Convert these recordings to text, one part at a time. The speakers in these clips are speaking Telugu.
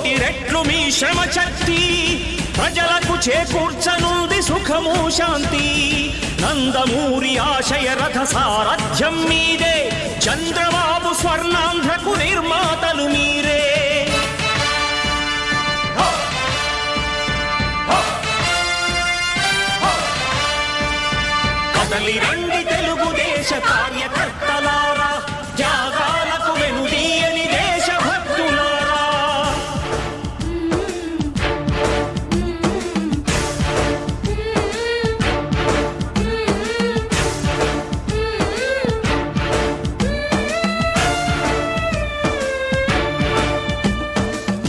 కోటి రెట్లు మీ శ్రమ శక్తి ప్రజలకు చేకూర్చనుంది సుఖము శాంతి నందమూరి ఆశయ రథ సారథ్యం మీదే చంద్రబాబు స్వర్ణాంధ్రకు నిర్మాతలు మీరే కదలి రండి తెలుగుదేశ కార్యకర్తలారా త్యాగాలకు వెనుదీయని దేశభక్తులారా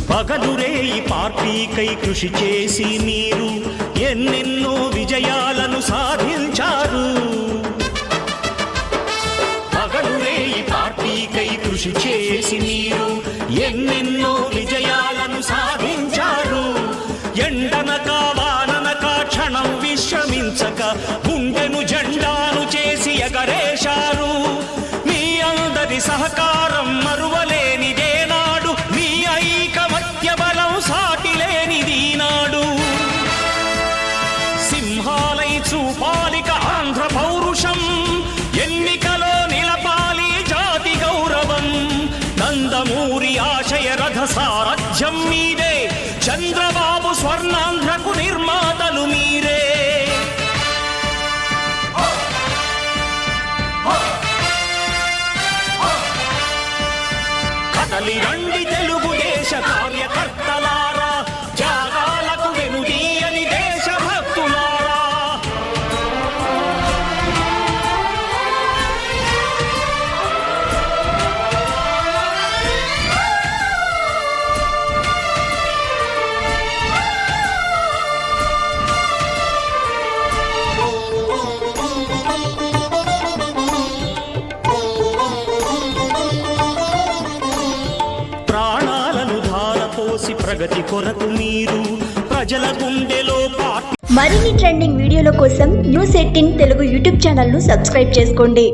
పగలురేయి పార్టీకై కృషి చేసి మీరు ఎన్నెన్నో విజయాలను సాధించారు పగలురేయి పార్టీకై కృషి చేసి మీరు ఎన్నెన్నో విజయాలను సాధించారు ఎండనక వాననక క్షణం విశ్రమించక గుండెను జెండాను చేసి ఎగరేశారు మీ అందరి సహకారం మరువలేనిదే నాడు మీ ఐకమత్య బలం సాటిలేనిది నాడు సింహాలై చూపాలిక ఆంధ్ర పౌరుషం ఎన్నికలో నిలపాలి జాతి గౌరవం నందమూరి ఆశయ రథ సారథ్యం మీదే చంద్రబాబు స్వర్ణాంధ్రకు నిర్మాతలు మీరే కదలి రండి తెలుగుదేశ కార్యకర్తలారా త్యాగాలకు వెనుదీయని దేశభక్తులారా ప్రాణాలను ధారపోసి ప్రగతి కొరకు మీరు ప్రజల గుండెలో పార్టీ మరిన్ని ట్రెండింగ్ వీడియోల కోసం న్యూస్ 18 తెలుగు యూట్యూబ్ ఛానల్ ను సబ్స్క్రైబ్ చేసుకోండి.